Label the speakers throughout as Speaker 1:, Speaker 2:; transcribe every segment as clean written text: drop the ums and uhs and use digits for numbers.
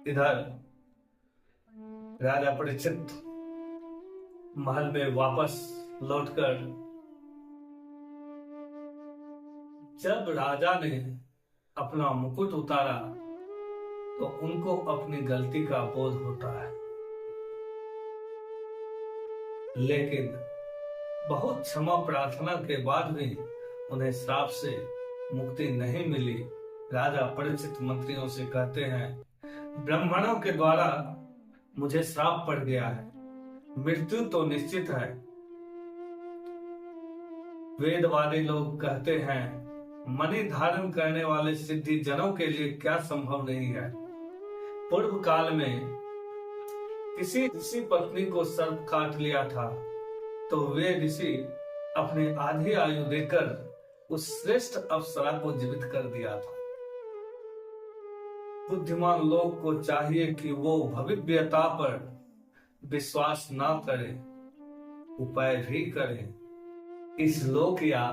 Speaker 1: इधर राजा परीक्षित महल में वापस लौटकर जब राजा ने अपना मुकुट उतारा तो उनको अपनी गलती का बोध होता है, लेकिन बहुत क्षमा प्रार्थना के बाद भी उन्हें श्राप से मुक्ति नहीं मिली। राजा परीक्षित मंत्रियों से कहते हैं, ब्राह्मणों के द्वारा मुझे श्राप पड़ गया है, मृत्यु तो निश्चित है। वेदवादी लोग कहते हैं, मणि धारण करने वाले सिद्धि जनों के लिए क्या संभव नहीं है। पूर्व काल में किसी ऋषि पत्नी को सर्प काट लिया था तो वे ऋषि अपनी आधी आयु देकर उस श्रेष्ठ अप्सरा को जीवित कर दिया था। बुद्धिमान लोग को चाहिए कि वो भविष्यता पर विश्वास ना करें, उपाय भी करें। इस लोक या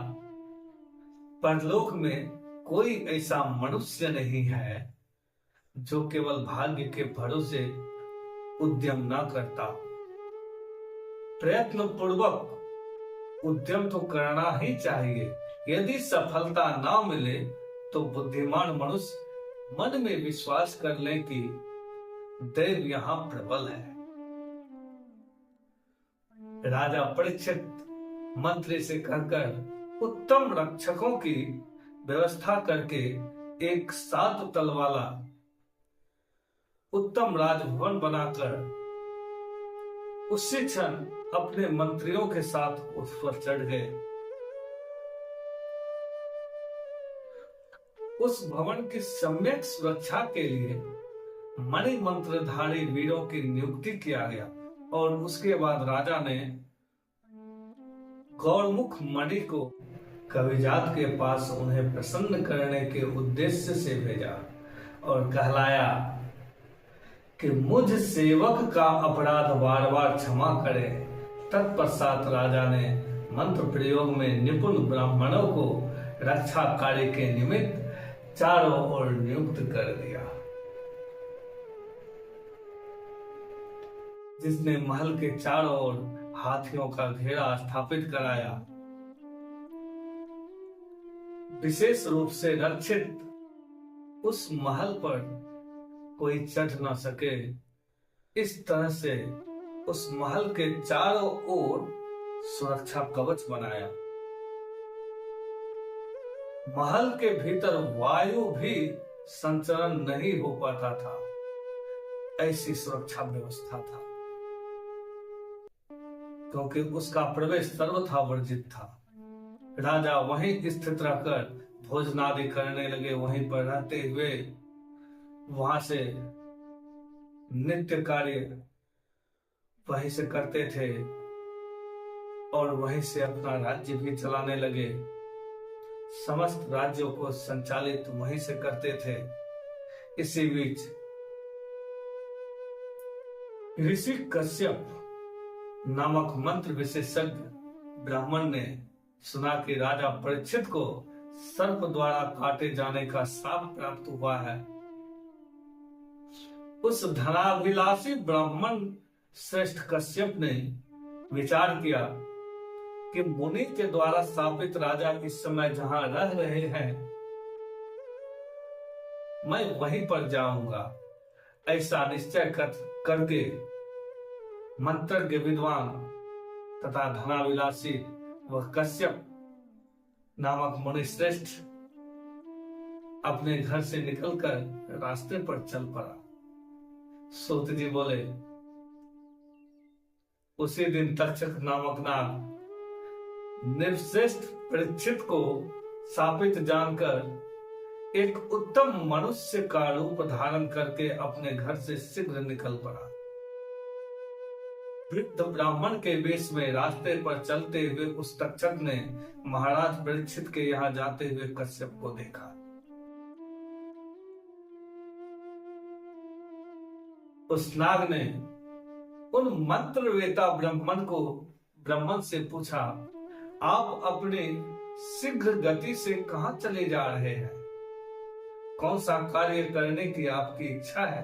Speaker 1: परलोक में कोई ऐसा मनुष्य नहीं है जो केवल भाग्य के भरोसे उद्यम ना करता। प्रयत्न पूर्वक उद्यम तो करना ही चाहिए। यदि सफलता ना मिले तो बुद्धिमान मनुष्य मन में विश्वास कर ले कि दैव यहाँ प्रबल है। राजा परीक्षित मंत्री से कहकर उत्तम रक्षकों की व्यवस्था करके एक 7 तल वाला उत्तम राजभवन बनाकर उसी क्षण अपने मंत्रियों के साथ उस पर चढ़ गए। उस भवन की सम्यक सुरक्षा के लिए मणि मंत्रधारी वीरों की नियुक्ति किया गया और उसके बाद राजा ने गौरमुख मणि को कविजात के पास उन्हें प्रसन्न करने के उद्देश्य से भेजा और कहलाया कि मुझ सेवक का अपराध बार बार क्षमा करे। तत्पश्चात राजा ने मंत्र प्रयोग में निपुण ब्राह्मणों को रक्षा कार्य के निमित्त चारों ओर नियुक्त कर दिया। जिसने महल के चारों ओर हाथियों का घेरा स्थापित कराया, विशेष रूप से रक्षित उस महल पर कोई चढ़ न सके। इस तरह से उस महल के चारों ओर सुरक्षा कवच बनाया। महल के भीतर वायु भी संचरण नहीं हो पाता था, ऐसी सुरक्षा व्यवस्था था, क्योंकि उसका प्रवेश सर्वथा वर्जित था। राजा वहीं स्थित रहकर भोजनादि करने लगे। वहीं पर रहते हुए वहां से नित्य कार्य वहीं से करते थे और वहीं से अपना राज्य भी चलाने लगे। समस्त राज्यों को संचालित वहीं से करते थे। इसी बीच ऋषि कश्यप नामक मंत्र विशेषज्ञ ब्राह्मण ने सुना कि राजा परीक्षित को सर्प द्वारा काटे जाने का श्राप प्राप्त हुआ है। उस धनाभिलाषी ब्राह्मण श्रेष्ठ कश्यप ने विचार किया कि मुनि के द्वारा स्थापित राजा इस समय जहां रह रहे हैं, मैं वहीं पर जाऊंगा। ऐसा निश्चय करके मंत्रज्ञ विद्वान तथा धनाभिलाषी वह कश्यप नामक मुनि श्रेष्ठ अपने घर से निकलकर रास्ते पर चल पड़ा। सूत जी बोले, उसी दिन तक्षक नामक नाग निर्श्रेष्ठ परीक्षित को शापित जानकर एक उत्तम मनुष्य का रूप धारण करके अपने घर से शीघ्र निकल पड़ा। वृद्ध ब्राह्मण के वेश में रास्ते पर चलते हुए उस तक्षक ने महाराज परीक्षित के यहाँ जाते हुए कश्यप को देखा। उस नाग ने उन मंत्रवेता ब्राह्मण से पूछा, आप अपने शीघ्र गति से कहां चले जा रहे हैं? कौन सा कार्य करने की आपकी इच्छा है?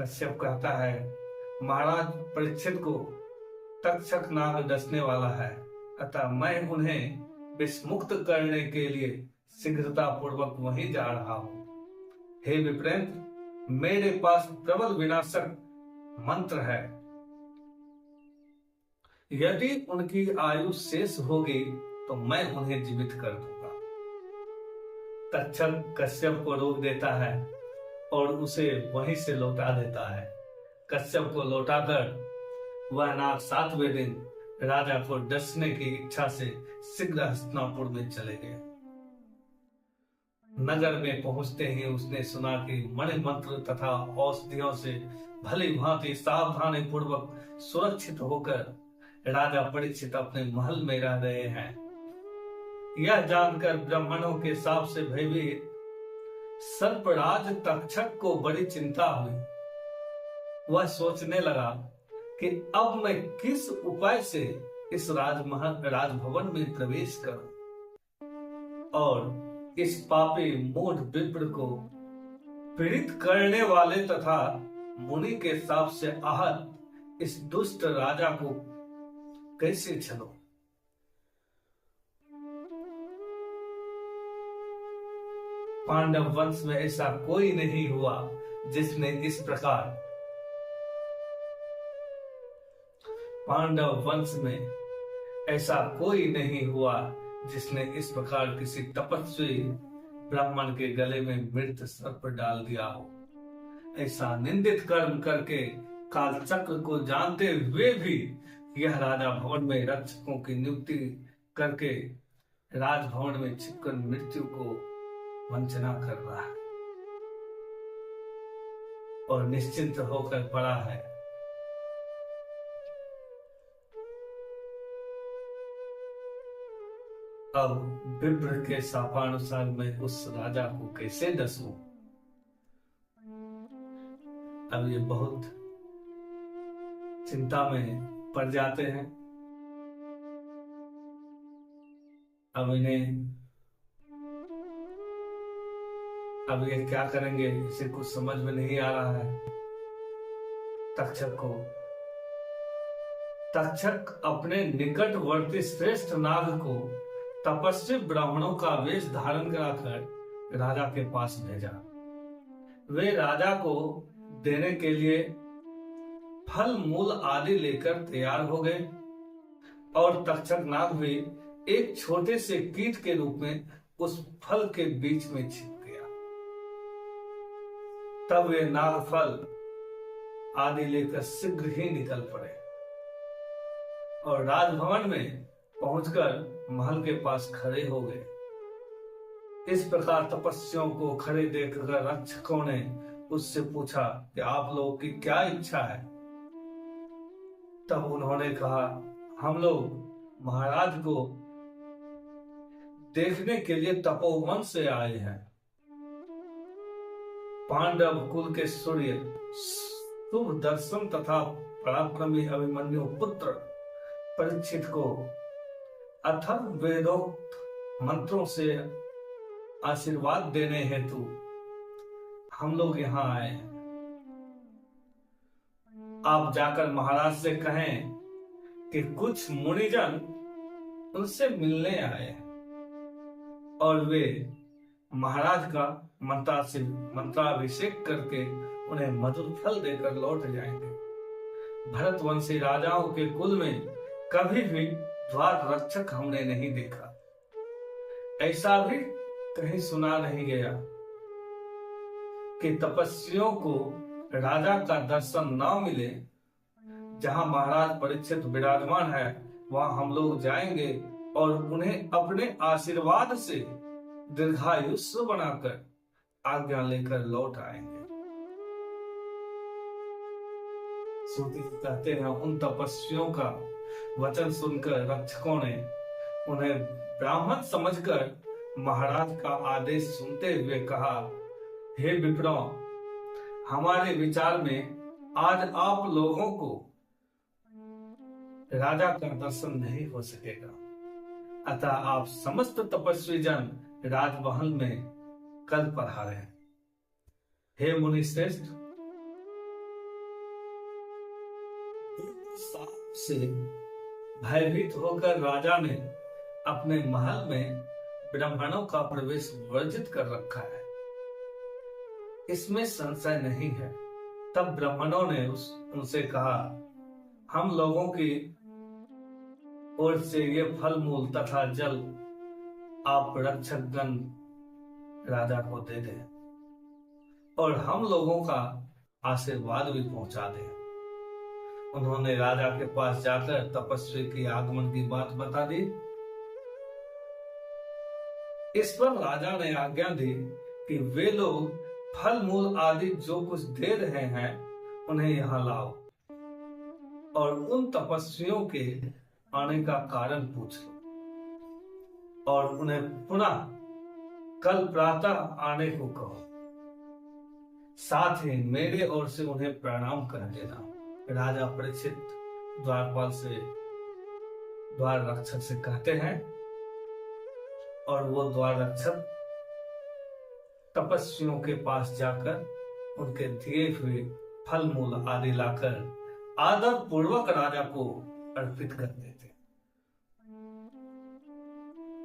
Speaker 1: कश्यप कहता है, महाराज परीक्षित को तक्षक नाग डसने वाला है, अतः मैं उन्हें विषमुक्त करने के लिए शीघ्रता पूर्वक वहीं जा रहा हूं। हे विप्रेंद्र, मेरे पास प्रबल विनाशक मंत्र है, यदि उनकी आयु शेष होगी तो मैं उन्हें जीवित कर दूंगा। तक्षक कश्यप को रोक देता है और उसे वहीं से लौटा देता है। कश्यप को लौटाकर वह नाग 7वें दिन राजा को डसने की इच्छा से शीघ्र हस्तिनापुर में चले गए। नगर में पहुंचते ही उसने सुना कि मणि मंत्र तथा औषधियों से भली भांति सावधानी पूर्वक सुरक्षित होकर राजा परीक्षित अपने महल में रह रहे हैं। यह जानकर ब्राह्मणों के शाप से भयभीत सर्पराज तक्षक को बड़ी चिंता हुई। वह सोचने लगा कि अब मैं किस उपाय से इस राजभवन में प्रवेश करूं और इस पापी मूढ़ विप्र को पीड़ित करने वाले तथा मुनि के शाप से आहत इस दुष्ट राजा को कैसे छलूं। पांडव वंश में ऐसा कोई नहीं हुआ जिसने इस प्रकार पांडव वंश में ऐसा कोई नहीं हुआ जिसने इस प्रकार किसी तपस्वी ब्राह्मण के गले में मृत सर्प डाल दिया हो। ऐसा निंदित कर्म करके काल चक्र को जानते हुए भी यह राजा भवन में रक्षकों की नियुक्ति करके राजभवन में छिपकर मृत्यु को वंचना कर रहा है और निश्चिंत होकर पड़ा है। अब विप्र के शापानुसार मैं उस राजा को कैसे डसूं? अब ये बहुत चिंता में पड़ जाते हैं। अब ये क्या करेंगे, इसे कुछ समझ में नहीं आ रहा है। तक्षक अपने निकटवर्ती श्रेष्ठ नाग को तपस्वी ब्राह्मणों का वेश धारण कराकर राजा के पास भेजा। वे राजा को देने के लिए फल मूल आदि लेकर तैयार हो गए और तक्षक नाग भी एक छोटे से कीट के रूप में उस फल के बीच में छिप गया। तब वे नाग फल आदि लेकर शीघ्र ही निकल पड़े और राजभवन में पहुंचकर महल के पास खड़े हो गए। इस प्रकार तपस्वियों को खड़े देखकर रक्षकों ने उससे पूछा कि आप लोगों की क्या इच्छा है। तब उन्होंने कहा, हम लोग महाराज को देखने के लिए तपोवन से आए हैं। पांडव कुल के सूर्य शुभ दर्शन तथा पराक्रमी अभिमन्यु पुत्र परीक्षित को अथर्व वेदोक्त मंत्रों से आशीर्वाद देने हेतु हम लोग यहाँ आए हैं। आप जाकर महाराज से कहें कि कुछ मुनिजन उनसे मिलने आए हैं और वे महाराज का मंत्राभिषेक करके उन्हें मधुर फल देकर लौट जाएंगे। भरतवंशी राजाओं के कुल में कभी भी द्वार रक्षक हमने नहीं देखा। ऐसा भी कहीं सुना नहीं गया कि तपस्वियों को राजा का दर्शन न मिले। जहां महाराज परीक्षित विराजमान है वहां हम लोग जाएंगे और उन्हें अपने आशीर्वाद से दीर्घायुष्य बनाकर आज्ञा लेकर लौट आएंगे। श्रुति कहते हैं, उन तपस्वियों का वचन सुनकर रक्षकों ने उन्हें ब्राह्मण समझकर महाराज का आदेश सुनते हुए कहा, हे विप्रों, हमारे विचार में आज आप लोगों को राजा का दर्शन नहीं हो सकेगा, अतः आप समस्त तपस्वी जन राजमहल में कल पधारे। हे मुनि श्रेष्ठ, सांप से भयभीत होकर राजा ने अपने महल में ब्राह्मणों का प्रवेश वर्जित कर रखा है, इसमें संशय नहीं है। तब ब्राह्मणों ने उनसे कहा, हम लोगों की ओर से ये फल मूल तथा जल आप रक्षकगण राजा को दे दें और हम लोगों का आशीर्वाद भी पहुंचा दें। उन्होंने राजा के पास जाकर तपस्वी के आगमन की बात बता दी। इस पर राजा ने आज्ञा दी कि वे लोग फल मूल आदि जो कुछ दे रहे हैं उन्हें यहाँ लाओ और उन तपस्वियों के आने का कारण पूछ लो और उन्हें पुनः कल प्रातः आने को कहो। साथ ही मेरे ओर से उन्हें प्रणाम कर देना। राजा परीक्षित द्वारपाल से द्वार रक्षक से कहते हैं और वो द्वार रक्षक तपस्वियों के पास जाकर उनके दिए हुए फल मूल आदि लाकर आदर पूर्वक राजा को अर्पित कर देते।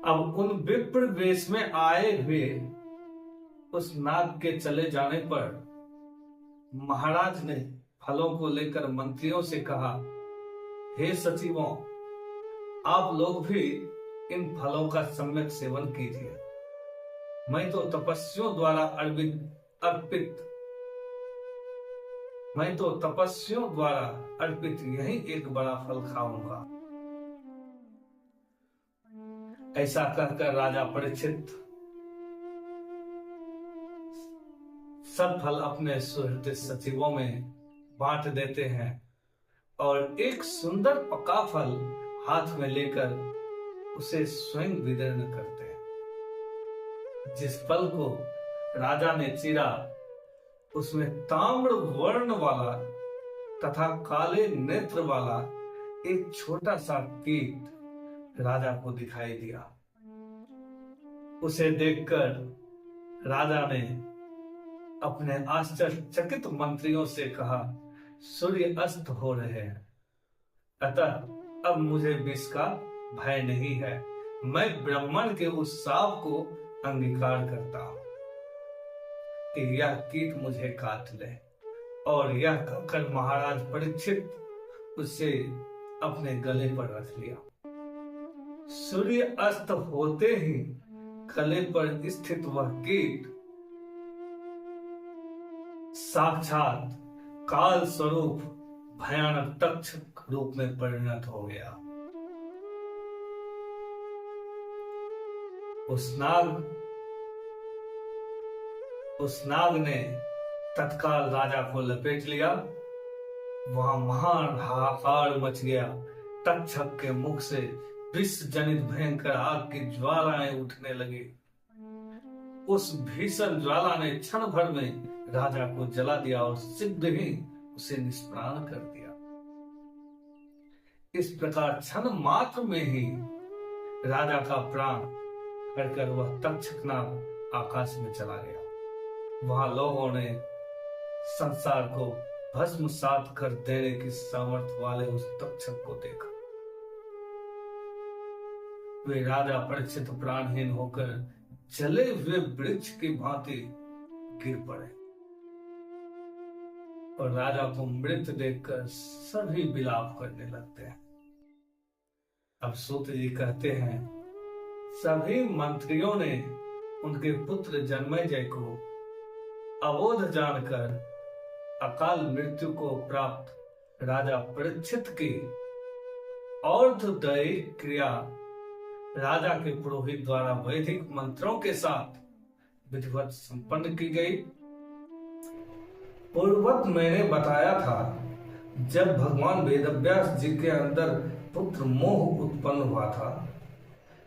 Speaker 1: अब उन विप्र वेश में आए हुए उस नाग के चले जाने पर महाराज ने फलों को लेकर मंत्रियों से कहा, हे सचिवों, आप लोग भी इन फलों का सम्यक सेवन कीजिए। मैं तो तपस्वियों द्वारा अर्पित यही एक बड़ा फल खाऊंगा। ऐसा कहकर राजा परीक्षित सब फल अपने सुहृद सचिवों में बांट देते हैं और एक सुंदर पका फल हाथ में लेकर उसे स्वयं विदीर्ण करते हैं। जिस फल को राजा ने चीरा उसमें ताम्र वर्ण वाला तथा काले नेत्र वाला एक छोटा सा कीट राजा को दिखाई दिया। उसे देखकर राजा ने अपने आश्चर्यचकित मंत्रियों से कहा, सूर्य अस्त हो रहे हैं, अतः अब मुझे विष का भय नहीं है। मैं ब्राह्मण के उस शाप को अंगीकार करता हूं कि यह कीट मुझे काट ले। और यह कहकर महाराज परीक्षित उसे अपने गले पर रख लिया। सूर्य अस्त होते ही गले पर स्थित वह कीट साक्षात काल स्वरूप भयानक तक्षक रूप में परिणत हो गया। उस नाग ने तत्काल राजा को लपेट लिया। वहां महान हाहाकार मच गया। तक्षक के मुख से विष जनित भयंकर आग की ज्वालाएं उठने लगी। उस भीषण ज्वाला ने क्षण भर में राजा को जला दिया और शीघ्र ही उसे निष्प्राण कर दिया। इस प्रकार क्षण मात्र में ही राजा का प्राण हटकर वह तक्षक नाग आकाश में चला गया। वहां लोगों ने संसार को भस्मसात कर देने की सामर्थ्य वाले उस तक्षक को देखा। वे राजा परीक्षित प्राणहीन होकर जले हुए वृक्ष की भांति गिर पड़े और राजा को मृत देखकर सभी विलाप करने लगते हैं। अब सूत जी कहते हैं, सभी मंत्रियों ने उनके पुत्र जन्मेजय को अबोध जानकर अकाल मृत्यु को प्राप्त राजा परीक्षित की और्ध्वदैहिक क्रिया राजा के पुरोहित द्वारा वैदिक मंत्रों के साथ विधिवत संपन्न की गई। पूर्ववत मैंने बताया था, जब भगवान वेदव्यास जी के अंदर पुत्र मोह उत्पन्न हुआ था,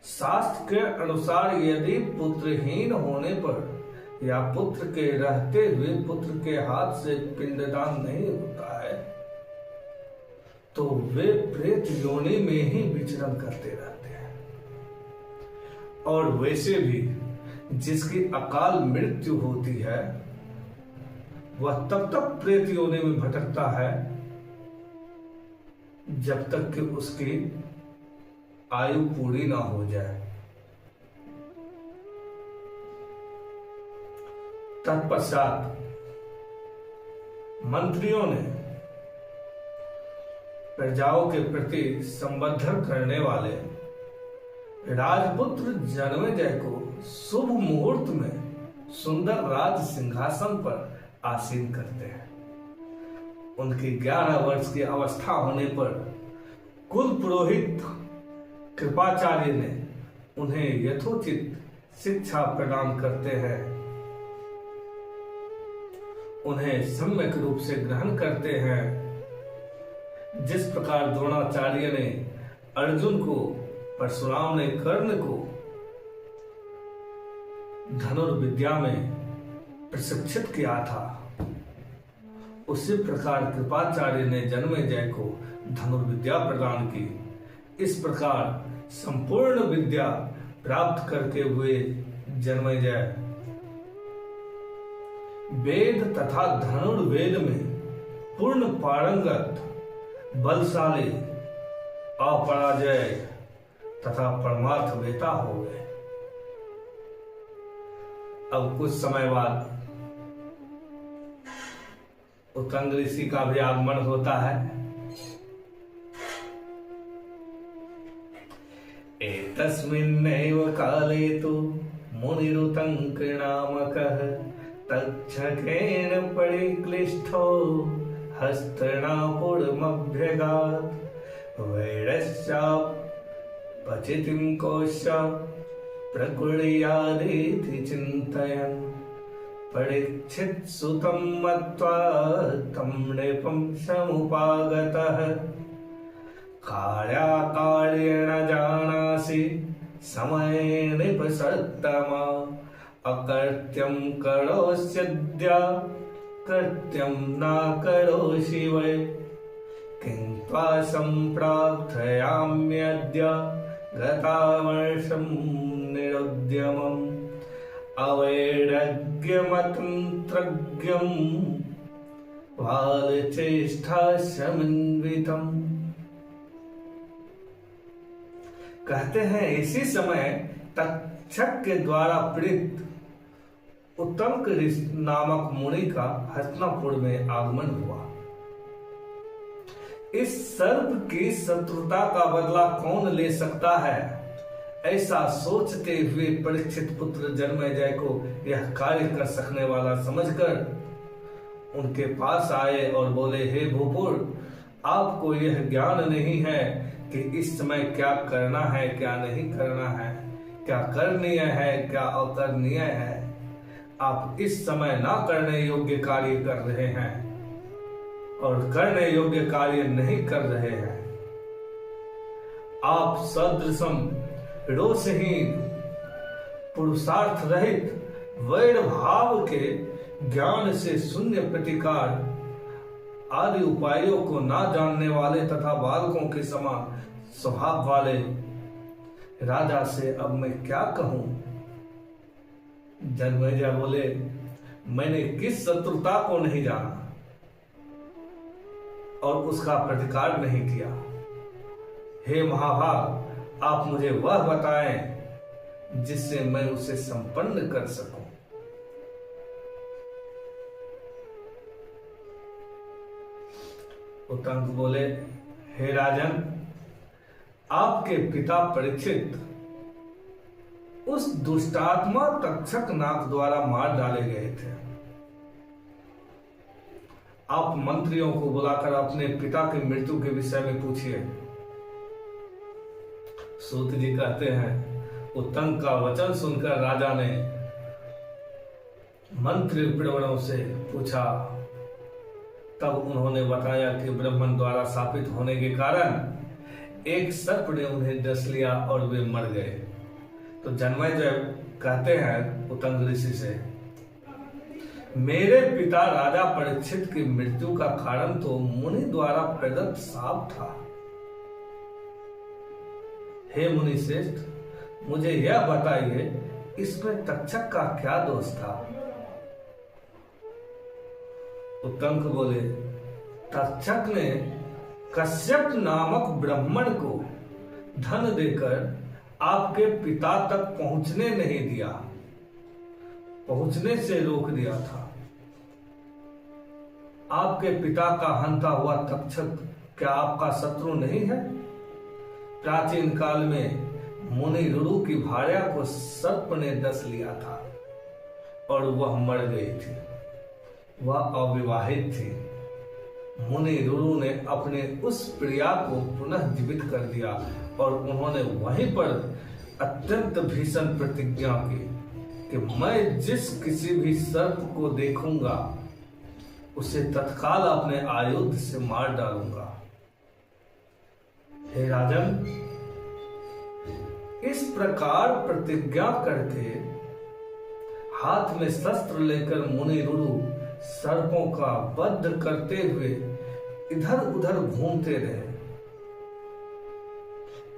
Speaker 1: शास्त्र के अनुसार यदि पुत्रहीन होने पर या पुत्र के रहते हुए पुत्र के हाथ से पिंडदान नहीं होता है तो वे प्रेत योनि में ही विचरण करते रहते हैं। और वैसे भी जिसकी अकाल मृत्यु होती है वह तब तक प्रेत योनि में भटकता है जब तक कि उसकी आयु पूरी ना हो जाए। तत्पश्चात मंत्रियों ने प्रजाओं के प्रति संबोधन करने वाले राजपुत्र जन्मेजय को शुभ मुहूर्त में सुंदर राज सिंहासन पर आसीन करते हैं। उनकी 11 वर्ष की अवस्था होने पर कुल पुरोहित कृपाचार्य ने उन्हें यथोचित शिक्षा प्रदान करते हैं, उन्हें सम्यक रूप से ग्रहण करते हैं। जिस प्रकार द्रोणाचार्य ने अर्जुन को, परशुराम ने कर्ण को धनुर्विद्या में प्रशिक्षित किया था, उसी प्रकार कृपाचार्य ने जन्मेजय को धनुर्विद्या प्रदान की। इस प्रकार संपूर्ण विद्या प्राप्त करके हुए जन्मेजय वेद तथा धनुर्वेद में पूर्ण पारंगत, बलशाली, अपराजय तथा परमार्थ वेता हो गए। अब कुछ समय बाद उत्तंग ऋषि का भी आगमन होता है। एतस्मिन्नैव काले तु मुनिरुतंक नामकः तक्षकेन परिक्लिष्टो हस्तिनापुरमभ्यगात्। वैरस्यापचितिं कोश प्रकुर्यादिति चिन्तयन् परीक्षित सुतं मत्वा तं नृपं समुपागतः। कार्याकार्येण जानासि समये नृपसत्तमा। अकृत्यं करोष्यद्य कृत्यं न करोषि वै। किं त्वा सम्प्रार्थयाम्यद्य गतावर्षं निरुद्यमम्। अवैराग्यमतन्त्रज्ञं बालचेष्टासमन्वितम्। कहते हैं इसी समय तक्षक के द्वारा पीड़ित उत्तंक नामक मुनि का हस्तिनापुर में आगमन हुआ। इस सर्प की शत्रुता का बदला कौन ले सकता है, ऐसा सोचते हुए परीक्षित पुत्र जन्मेजय को यह कार्य कर सकने वाला समझकर उनके पास आए और बोले, हे भूपुर, आपको यह ज्ञान नहीं है कि इस समय क्या करना है, क्या नहीं करना है, क्या करणीय है, क्या अकरणीय है। आप इस समय ना करने योग्य कार्य कर रहे हैं और करने योग्य कार्य नहीं कर रहे हैं। आप सदृशम, रोषहीन, पुरुषार्थ रहित, वैर भाव के ज्ञान से शून्य प्रतिकार आदि उपायों को ना जानने वाले तथा बालकों के समान स्वभाव वाले राजा से अब मैं क्या कहूं। जन्मेजय बोले, मैंने किस शत्रुता को नहीं जाना और उसका प्रतिकार नहीं किया। हे महाभाग, आप मुझे वह बताएं जिससे मैं उसे संपन्न कर सकूं। उत्तंक बोले, हे राजन, आपके पिता परीक्षित उस दुष्टात्मा तक्षक नाग द्वारा मार डाले गए थे। आप मंत्रियों को बुलाकर अपने पिता की मृत्यु के विषय में पूछिए। सूत जी कहते हैं, उत्तंक का वचन सुनकर राजा ने मंत्री प्रवणों से पूछा। तब उन्होंने बताया कि ब्राह्मण द्वारा शापित होने के कारण एक सर्प ने उन्हें डस लिया और वे मर गए। तो जन्मेजय कहते हैं उत्तंक ऋषि से, मेरे पिता राजा परीक्षित की मृत्यु का कारण तो मुनि द्वारा प्रदत्त शाप था। हे मुनि श्रेष्ठ, मुझे यह बताइए, इसमें तक्षक का क्या दोष था। उत्तंक बोले, तक्षक ने कश्यप नामक ब्राह्मण को धन देकर आपके पिता तक पहुंचने नहीं दिया, पहुंचने से रोक दिया था। आपके पिता का हंता हुआ तक्षक क्या आपका शत्रु नहीं है? प्राचीन काल में मुनि रुरु की भार्या को सर्प ने डस लिया था और वह मर गई थी। वह अविवाहित थी। मुनि रुरु ने अपने उस प्रिया को पुनः जीवित कर दिया और उन्होंने वहीं पर अत्यंत भीषण प्रतिज्ञा की कि मैं जिस किसी भी सर्प को देखूंगा उसे तत्काल अपने आयुध से मार डालूंगा। हे राजन, इस प्रकार प्रतिज्ञा करके हाथ में शस्त्र लेकर मुनि रुरु सर्पों का वध करते हुए इधर उधर घूमते रहे।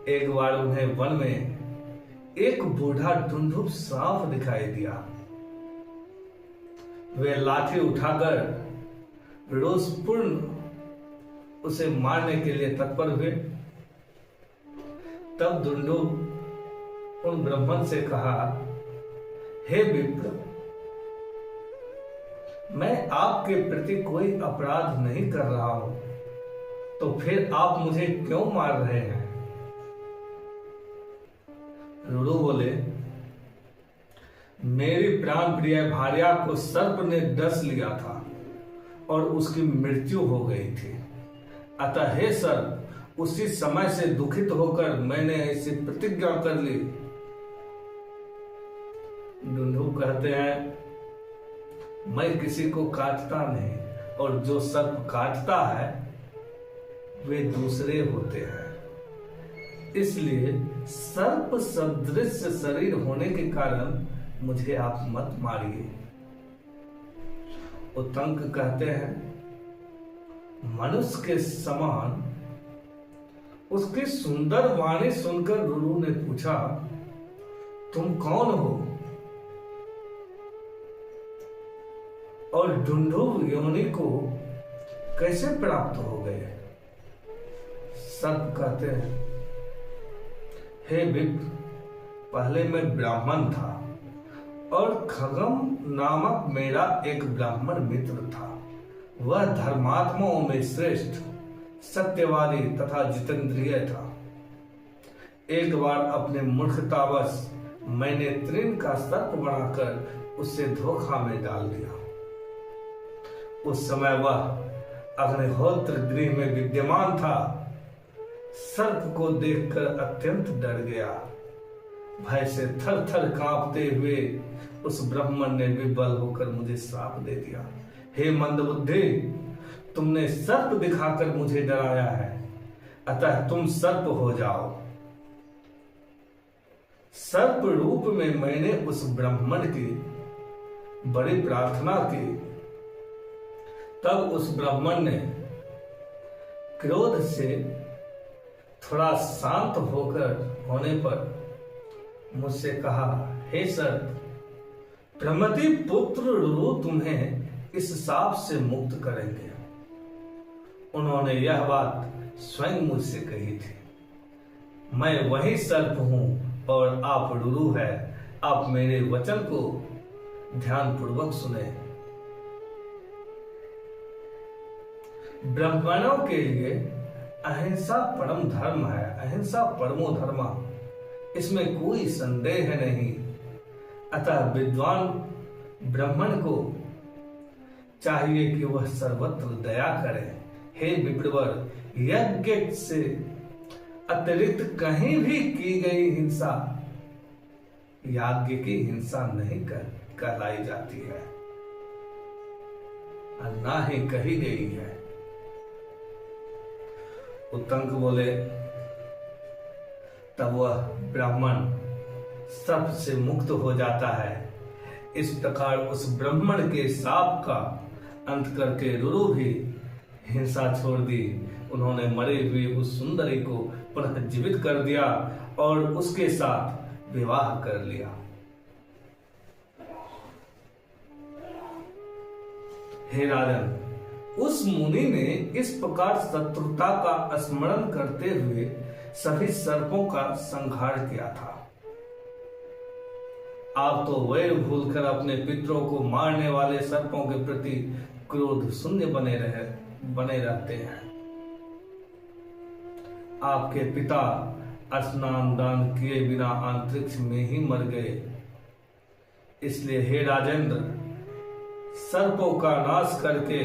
Speaker 1: एक बार उन्हें वन में एक बूढ़ा ढुंढुर सांप दिखाई दिया। वे लाठी उठाकर रोषपूर्ण उसे मारने के लिए तत्पर हुए। तब ढुंढुर उन ब्राह्मण से कहा, हे विप्र, मैं आपके प्रति कोई अपराध नहीं कर रहा हूं, तो फिर आप मुझे क्यों मार रहे हैं? रुरु बोले, मेरी प्राण प्रिय भार्या को सर्प ने डस लिया था और उसकी मृत्यु हो गई थी। अतः हे सर्प, उसी समय से दुखित होकर मैंने ऐसी प्रतिज्ञा कर ली। ढुंढुर कहते हैं, मैं किसी को काटता नहीं और जो सर्प काटता है वे दूसरे होते हैं। इसलिए सर्प सदृश शरीर होने के कारण मुझे आप मत मारिए। उत्तंक कहते हैं, मनुष्य के समान उसकी सुंदर वाणी सुनकर रुरु ने पूछा, तुम कौन हो और ढुंढुर योनि को कैसे प्राप्त हो गए? सर्प कहते हैं, हे विप्र, पहले मैं ब्राह्मण था और खगम नामक मेरा एक ब्राह्मण मित्र था। वह धर्मात्माओं में श्रेष्ठ, सत्यवादी तथा जितेंद्रिय था। एक बार अपने मूर्खतावश मैंने तृण का सर्प बनाकर उसे धोखा में डाल दिया। उस समय वह अग्निहोत्र गृह में विद्यमान था। सर्प को देखकर अत्यंत डर गया। भय से थर थर कांपते हुए उस ब्राह्मण ने विबल होकर मुझे श्राप दे दिया। हे मंदबुद्धि, तुमने सर्प दिखाकर मुझे डराया है, अतः तुम सर्प हो जाओ। सर्प रूप में मैंने उस ब्राह्मण की बड़ी प्रार्थना की। तब उस ब्राह्मण ने क्रोध से थोड़ा शांत होने पर मुझसे कहा, हे सर्प, प्रमति पुत्र रुरु तुम्हें इस शाप से मुक्त करेंगे। उन्होंने यह बात स्वयं मुझसे कही थी। मैं वही सर्प हूं और आप रुरु है। आप मेरे वचन को ध्यान पूर्वक सुने। ब्राह्मणों के लिए अहिंसा परम धर्म है। अहिंसा परमो धर्मा, इसमें कोई संदेह नहीं। अतः विद्वान ब्राह्मण को चाहिए कि वह सर्वत्र दया करे। हे विप्रवर, यज्ञ से अतिरिक्त कहीं भी की गई हिंसा याज्ञ की हिंसा नहीं कहलाई जाती है, ना ही कही गई है। उत्तंक बोले, तब वह ब्राह्मण सर्प से मुक्त हो जाता है। इस प्रकार उस ब्राह्मण के शाप का अंत करके रुरु भी हिंसा छोड़ दी। उन्होंने मरे हुए उस सुंदरी को पुनः जीवित कर दिया और उसके साथ विवाह कर लिया। हे राजन, उस मुनि ने इस प्रकार शत्रुता का स्मरण करते हुए सभी सर्पों का संहार किया था। आप तो वैर भूलकर अपने पितरों को मारने वाले सर्पों के प्रति क्रोध शून्य बने रहते हैं। आपके पिता स्नान दान किए बिना अंतरिक्ष में ही मर गए, इसलिए हे राजेंद्र, सर्पों का नाश करके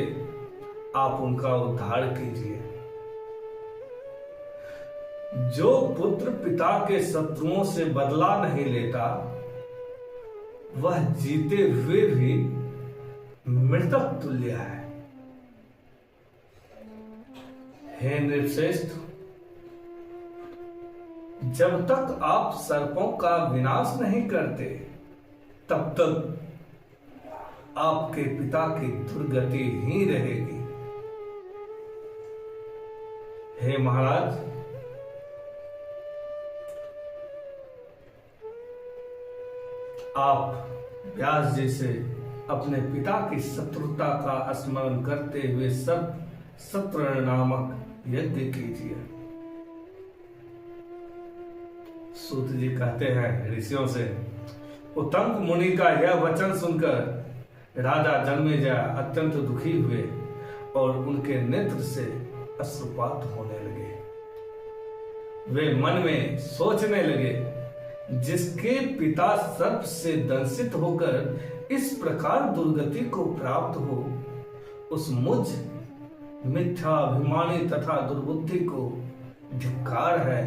Speaker 1: आप उनका उद्धार कीजिए। जो पुत्र पिता के शत्रुओं से बदला नहीं लेता, वह जीते हुए भी मृतक तुल्य है। हे नृपश्रेष्ठ, जब तक आप सर्पों का विनाश नहीं करते, तब तक आपके पिता की दुर्गति ही रहेगी। हे महाराज, आप व्यास जी से अपने पिता की शत्रुता का स्मरण करते हुए सब सत्र नामक यज्ञ कीजिए। सूत जी कहते हैं ऋषियों से, उत्तंक मुनि का यह वचन सुनकर राजा जन्मेजय अत्यंत दुखी हुए और उनके नेत्र से अश्रुपात होने लगे। वे मन में सोचने लगे, जिसके पिता सर्प से दंशित होकर इस प्रकार दुर्गति को प्राप्त हो, उस मुझ मिथ्याभिमानी तथा दुर्बुद्धि को धिक्कार है।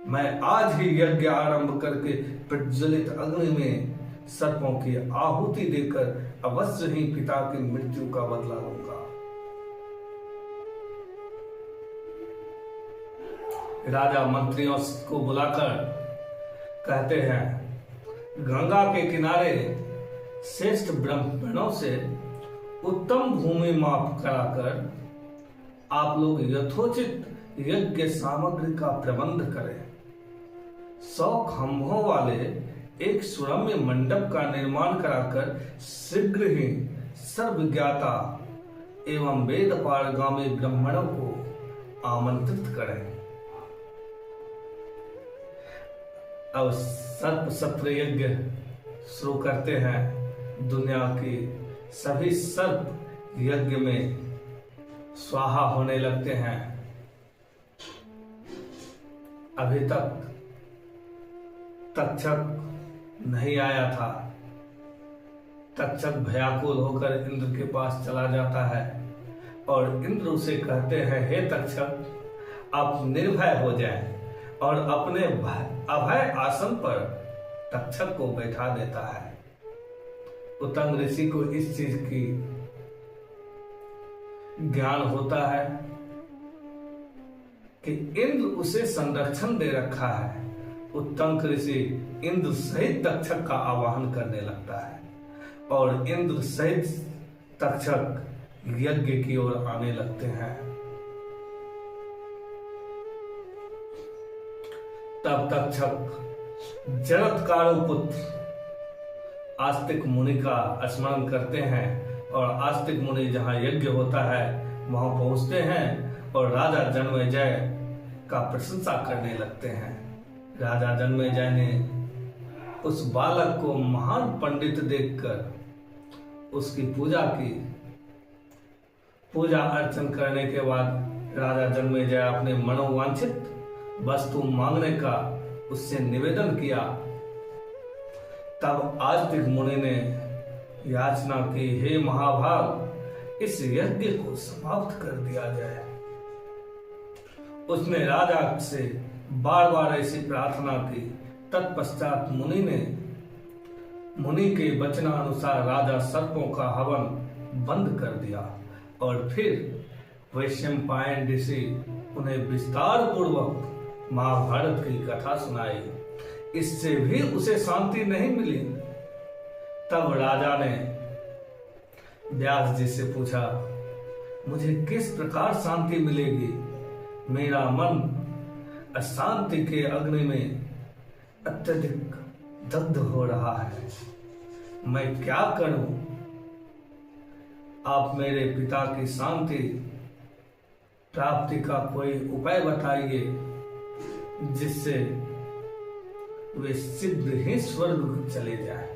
Speaker 1: मैं आज ही यज्ञ आरंभ करके प्रज्वलित अग्नि में सर्पों की आहुति देकर अवश्य ही पिता की मृत्यु का बदला लूंगा। राजा मंत्रियों को बुलाकर कहते हैं, गंगा के किनारे श्रेष्ठ ब्राह्मणों से उत्तम भूमि माप कराकर आप लोग यथोचित यज्ञ सामग्री का प्रबंध करें। 100 खंभों वाले एक सुरम्य मंडप का निर्माण कराकर शीघ्र ही सर्वज्ञाता एवं वेद पारगामी ब्राह्मणों को आमंत्रित करें। अब सर्प सत्र यज्ञ शुरू करते हैं। दुनिया की सभी सर्प यज्ञ में स्वाहा होने लगते हैं। अभी तक तक्षक नहीं आया था। तक्षक भयाकुल होकर इंद्र के पास चला जाता है और इंद्र उसे कहते हैं, हे तक्षक, आप निर्भय हो जाएं, और अपने अभय आसन पर तक्षक को बैठा देता है। उत्तंग ऋषि को इस चीज की ज्ञान होता है कि इंद्र उसे संरक्षण दे रखा है। उत्तंक ऋषि इंद्र सहित तक्षक का आवाहन करने लगता है और इंद्र सहित तक्षक यज्ञ की ओर आने लगते हैं। तब तक्षक जरत्कारो पुत्र आस्तिक मुनि का स्मरण करते हैं और आस्तिक मुनि जहां यज्ञ होता है वहां पहुंचते हैं और राजा जन्मेजय का प्रशंसा करने लगते हैं। राजा जन्मेजय ने उस बालक को महान पंडित देखकर उसकी पूजा अर्चन करने के बाद राजा जन्मेजय अपने मनोवांछित वस्तु मांगने का उससे निवेदन किया। तब आस्तिक मुनि ने याचना की, हे महाभाग, इस यज्ञ को समाप्त कर दिया जाए। उसने राजा से बार बार ऐसी प्रार्थना की। तत्पश्चात मुनि के वचनानुसार राजा सर्पों का हवन बंद कर दिया और फिर वैशंपायन ऋषि उन्हें विस्तार पूर्वक महाभारत की कथा सुनाई। इससे भी उसे शांति नहीं मिली। तब राजा ने व्यास जी से पूछा, मुझे किस प्रकार शांति मिलेगी? मेरा मन अशांति के अग्नि में अत्यधिक दग्ध हो रहा है। मैं क्या करूं? आप मेरे पिता की शांति प्राप्ति का कोई उपाय बताइए जिससे वे शीघ्र ही स्वर्ग चले जाए।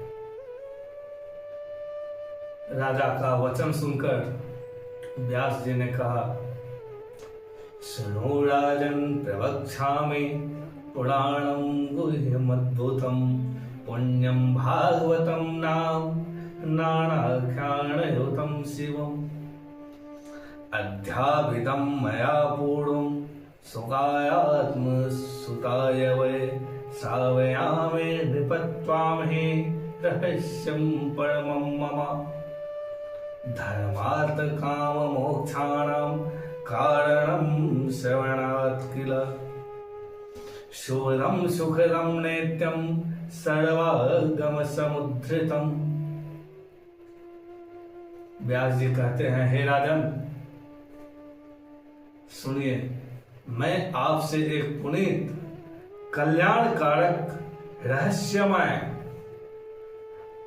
Speaker 1: राजा का वचन सुनकर व्यास जी ने कहा, सुनो राजन प्रवक्ष्यामि पुराणं गुह्यमद्भुतं पुण्यं भागवतं नाम नानाख्यानयुतं शिवम् अध्यापितं मया पूर्वं सुखायात्मसुताय वै श्रावयामि नृपत्वामहे रहस्यं परमं मम धर्मार्थ काम मोक्षाणां कारणं श्रवणात् किल शूरं सुखदं नित्यं सर्वागम समुद्धृतम्। व्यास जी कहते हैं, हे राजन सुनिए, मैं आपसे एक पुनीत कल्याणकारक रहस्यमय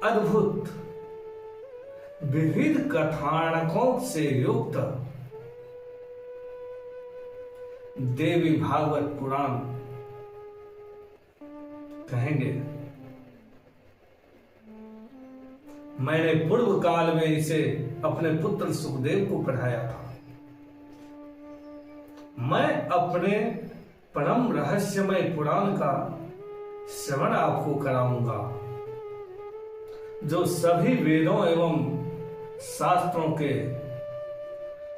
Speaker 1: अद्भुत विविध कथानकों से युक्त देवी भागवत पुराण कहेंगे। मैंने पूर्व काल में इसे अपने पुत्र सुखदेव को पढ़ाया था। मैं अपने परम रहस्यमय पुराण का श्रवण आपको कराऊंगा, जो सभी वेदों एवं शास्त्रों के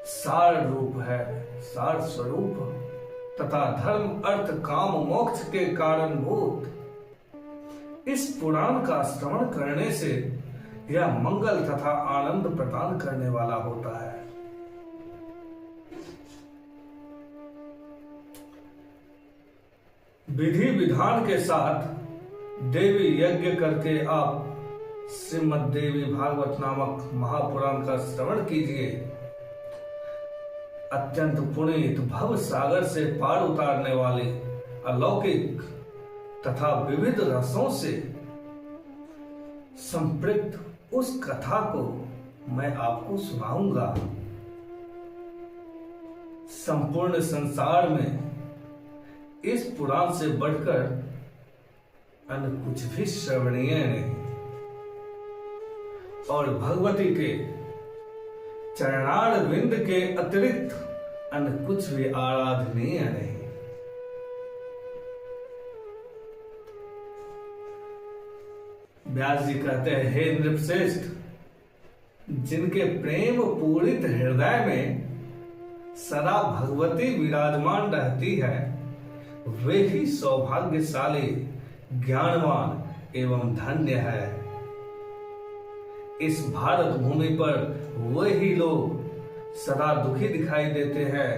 Speaker 1: सार रूप है, सार स्वरूप तथा धर्म अर्थ काम मोक्ष के कारणभूत। इस पुराण का श्रवण करने से यह मंगल तथा आनंद प्रदान करने वाला होता है। विधि विधान के साथ देवी यज्ञ करके आप श्रीमद् देवी भागवत नामक महापुराण का श्रवण कीजिए। अत्यंत पुनीत भव सागर से पार उतारने वाले अलौकिक तथा विविध रसों से संपृक्त उस कथा को मैं आपको सुनाऊंगा। संपूर्ण संसार में इस पुराण से बढ़कर अन्य कुछ भी श्रवणीय नहीं और भगवती के चरणार विंद के अतिरिक्त अन्य कुछ भी आराधनीय नहीं। व्यास जी कहते हैं, हे नृपश्रेष्ठ, जिनके प्रेम पूरित हृदय में सदा भगवती विराजमान रहती है, वे ही सौभाग्यशाली ज्ञानवान एवं धन्य है। इस भारत भूमि पर वही लोग सदा दुखी दिखाई देते हैं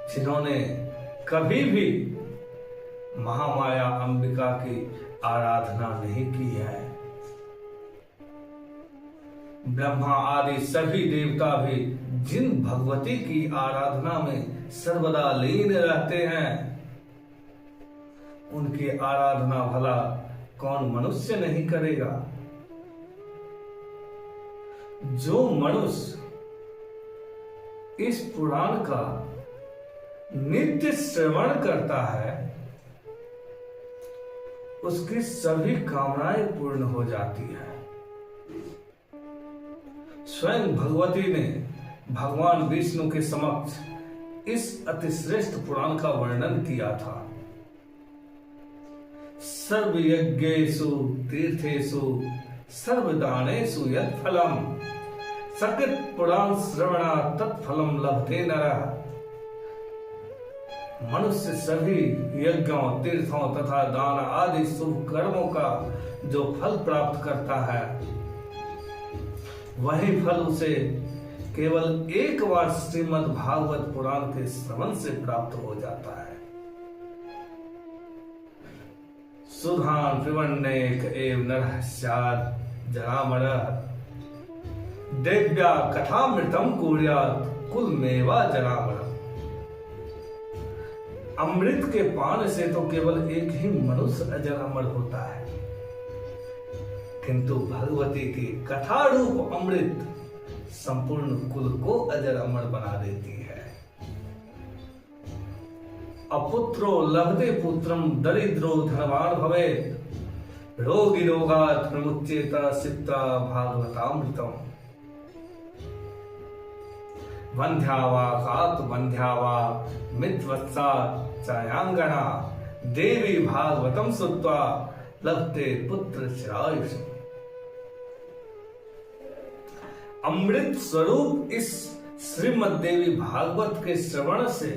Speaker 1: जिन्होंने कभी भी महामाया अंबिका की आराधना नहीं की है। ब्रह्मा आदि सभी देवता भी जिन भगवती की आराधना में सर्वदा लीन रहते हैं, उनकी आराधना भला कौन मनुष्य नहीं करेगा। जो मनुष्य इस पुराण का नित्य श्रवण करता है, उसकी सभी कामनाएं पूर्ण हो जाती है। स्वयं भगवती ने भगवान विष्णु के समक्ष इस अतिश्रेष्ठ पुराण का वर्णन किया था। सर्व यज्ञेषु तीर्थेषु सर्वदानेषु यत्फलम् सकृत पुराण श्रवणा तत्फलम लभते नरः। मनुष्य सभी यज्ञों तीर्थों तथा दान आदि शुभ कर्मों का जो फल प्राप्त करता है, वही फल उसे केवल एक बार श्रीमद् भागवत पुराण के श्रवण से प्राप्त हो जाता है। सुधान त्रिवर्णेक एव नरः स्यात् जरामरः देव्या कथामृतम कुर्यात् कुलमेवा जरामरः। अमृत के पान से तो केवल एक ही मनुष्य अजर अमर होता है, किंतु भगवती की कथा रूप अमृत संपूर्ण कुल को अजर अमर बना देती है। अपुत्रो लभते पुत्रम दरिद्रो धनवान भवे, रोगी रोगात् विमुच्येत सिद्धा भागवतामृतम। वंध्या वा कात वंध्या वा मित्रवत्सा चायांगना, देवी भागवतम श्रुत्वा लभते पुत्र चिरायुष। अमृत स्वरूप इस श्रीमद् देवी भागवत के श्रवण से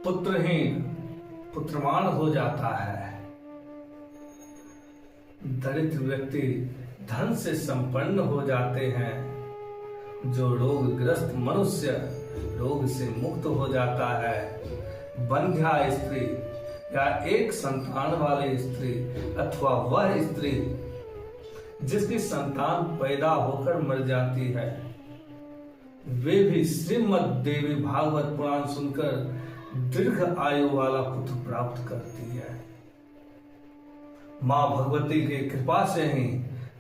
Speaker 1: पुत्रहीन पुत्रवान हो जाता है, दरिद्र व्यक्ति धन से संपन्न हो जाते हैं, जो रोगग्रस्त मनुष्य रोग से मुक्त हो जाता है, बंध्या स्त्री या एक संतान वाली स्त्री अथवा वह स्त्री जिसकी संतान पैदा होकर मर जाती है, वे भी श्रीमद् देवी भागवत पुराण सुनकर दीर्घ आयु वाला पुत्र प्राप्त करती है। मां भगवती की कृपा से ही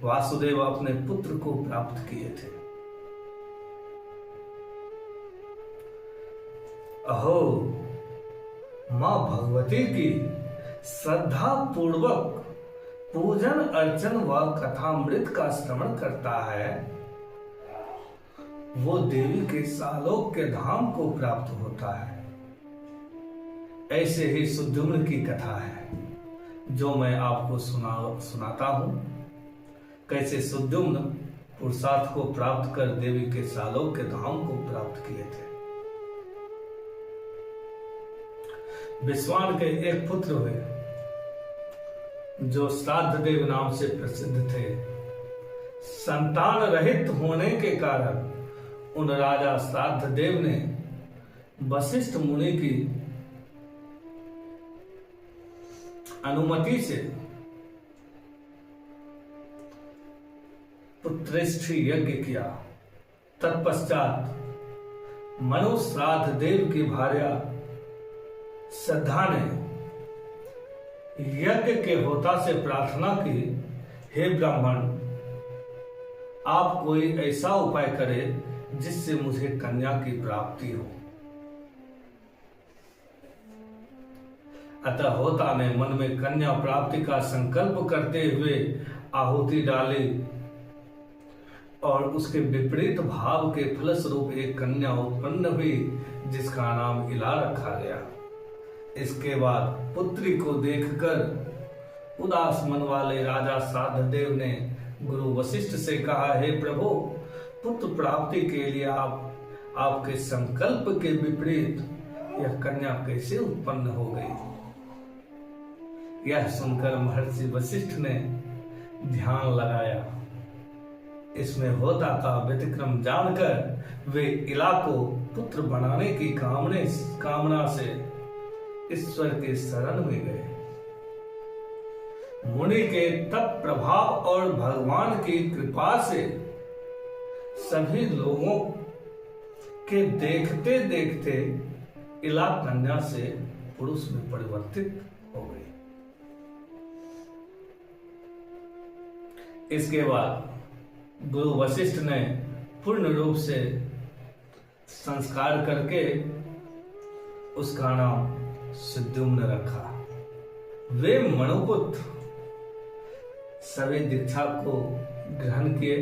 Speaker 1: वासुदेव अपने पुत्र को प्राप्त किए थे। अहो, मां भगवती की श्रद्धा पूर्वक पूजन अर्चन व कथामृत का श्रवण करता है, वो देवी के सालोक के धाम को प्राप्त होता है। ऐसे ही सुद्युम्न की कथा है जो मैं आपको सुनाता हूं। कैसे सुद्युम्न पुरुषार्थ को प्राप्त कर देवी के सालोक के धाम को प्राप्त किए थे। विश्वान के एक पुत्र हुए जो श्राद्ध देव नाम से प्रसिद्ध थे। संतान रहित होने के कारण उन राजा श्राद्ध देव ने वशिष्ठ मुनि की अनुमति से पुत्रेष्ठी यज्ञ किया। तत्पश्चात मनु श्राद्ध देव की भार्या श्रद्धा ने यज्ञ के होता से प्रार्थना की, हे ब्राह्मण, आप कोई ऐसा उपाय करें जिससे मुझे कन्या की प्राप्ति हो। अतः होता ने मन में कन्या प्राप्ति का संकल्प करते हुए आहुति डाली और उसके विपरीत भाव के फलस्वरूप एक कन्या उत्पन्न हुई जिसका नाम इला रखा गया। इसके बाद पुत्री को देखकर उदास मन वाले राजा श्राद्ध देव ने गुरु वशिष्ठ से कहा, हे प्रभु, पुत्र प्राप्ति के लिए आपके संकल्प के विपरीत यह कन्या कैसे उत्पन्न हो गई। यह सुनकर महर्षि वशिष्ठ ने ध्यान लगाया। इसमें होता का व्यतिक्रम जानकर वे इला को पुत्र बनाने की कामना से ईश्वर के शरण में गए। मुनि के तप प्रभाव और भगवान की कृपा से सभी लोगों के देखते देखते इला कन्या से पुरुष में परिवर्तित हो गई। इसके बाद गुरु वशिष्ठ ने पूर्ण रूप से संस्कार करके उसका नाम सुद्युम्न रखा। वे मणुपुत्र सभी दीक्षा को ग्रहण किए।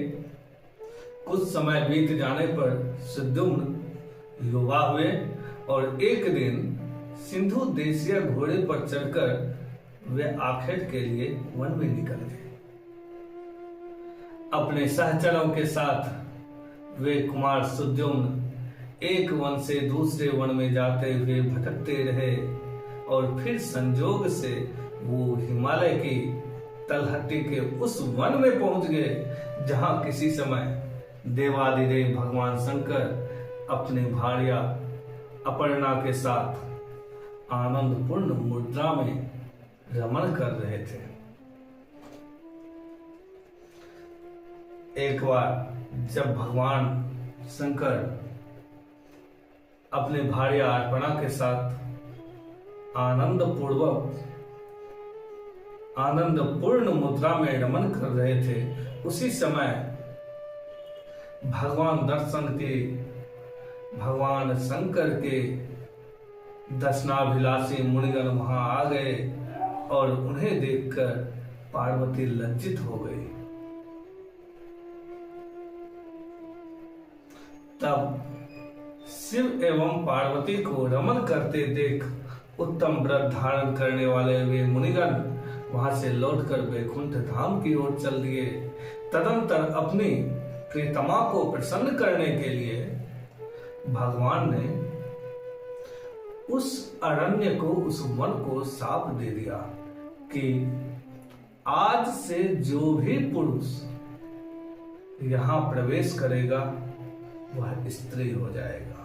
Speaker 1: कुछ समय बीत जाने पर सुद्युम्न युवा हुए और एक दिन सिंधु देशीय घोड़े पर चढ़कर वे आखेट के लिए वन में निकल गए। अपने सहचरों के साथ वे कुमार सुद्युम्न एक वन से दूसरे वन में जाते हुए भटकते रहे और फिर संजोग से वो हिमालय की तलहटी के उस वन में पहुंच गए जहां किसी समय देवादिदेव भगवान शंकर अपने भार्या अपर्णा के साथ आनंदपूर्ण मुद्रा में रमण कर रहे थे। एक बार जब भगवान शंकर अपने भार्या अर्पणा के साथ आनंदपूर्ण मुद्रा में रमन कर रहे थे, उसी समय भगवान शंकर के दर्शनाभिलाषी मुनिगण वहां आ गए और उन्हें देखकर पार्वती लज्जित हो गई। तब शिव एवं पार्वती को रमन करते देख उत्तम व्रत धारण करने वाले वे मुनिगण वहां से लौटकर वैकुंठ धाम की ओर चल दिए। तदंतर अपनी प्रियतमा को प्रसन्न करने के लिए भगवान ने उस अरण्य को, उस वन को शाप दे दिया कि आज से जो भी पुरुष यहां प्रवेश करेगा वह स्त्री हो जाएगा।